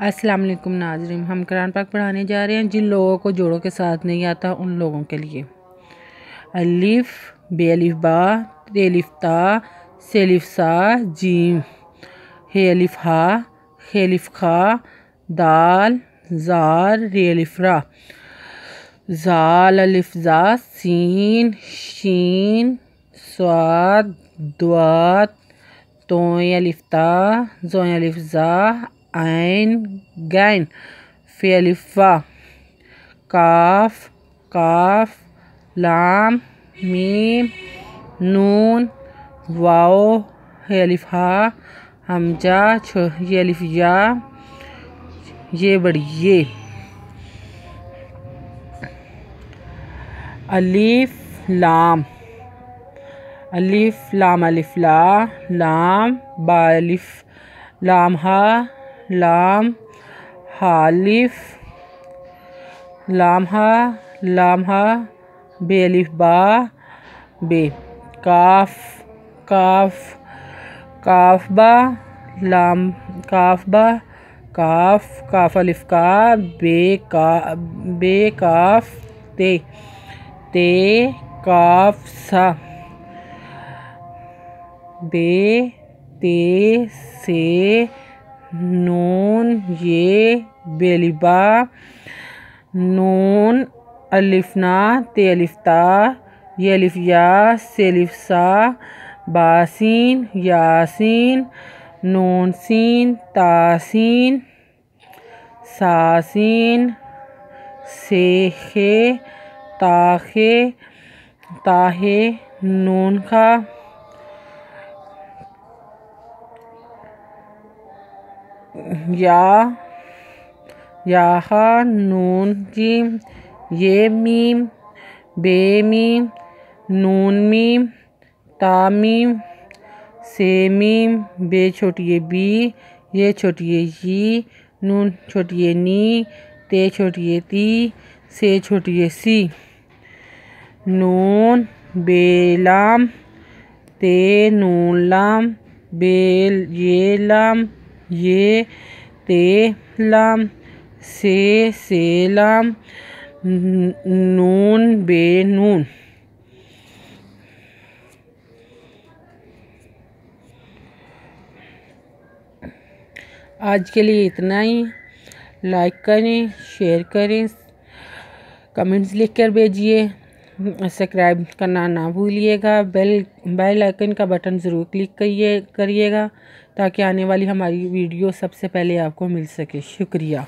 अस्सलाम वालेकुम नाज़रीन, हम कुरान पाक पढ़ाने जा रहे हैं जिन लोगों को जोड़ों के साथ नहीं आता उन लोगों के लिए। अलिफ, बे अलिफ बा, ते अलिफ ता, से अलिफ सा, जीम, हे अलिफ हा, खे अलिफ खा, दाल, जार, रे अलिफ रा, जाल अलिफ जा, सीन, शीन, स्वाद, द्वात, तोय अलिफ ता, जोय अलिफ जा, ऐन, गैन, फे अलिफ वा, काफ, काफ, लाम, मीम, नून, वाओ, हे अलिफ हा, हमजा, ये अलिफ या, ये बड़ी ये। अलिफ लाम, अलिफ लाम अलिफ ला, लाम बा अलिफ लाम हा, लाम हालिफ, लाम हा, बे अलिफ बा, बे, काफ, काफ, काफ बा, लाम, काफ बा, काफ, काफ अलिफ का, बे काफ, ते, ते काफ सा, बे ते से, नून ये, बे अलिफ बा, नून अलिफ ना, ते अलिफ ता, ये अलिफ या, से अलिफ सा, बासीन, यासीन, नून सीन, तासीन, सासीन, सेखे, ताखे, ताहे, नून खा, या हा, नून जीम, ये मीम, बे मीम, नून मीम, ता मीम, से मीम, बे छोटी ये बी, ये छोटी ये जी, नून छोटी ये नी, ते छोटी ये ती, से छोटी ये सी, नून बे लाम, ते नून लाम, बे ये लाम, ये ते लाम, से लाम, नून बे नून। आज के लिए इतना ही। लाइक करें, शेयर करें, कमेंट्स लिख कर भेजिए, सब्सक्राइब करना ना भूलिएगा, बेल आइकन का बटन ज़रूर क्लिक करिएगा ताकि आने वाली हमारी वीडियो सबसे पहले आपको मिल सके। शुक्रिया।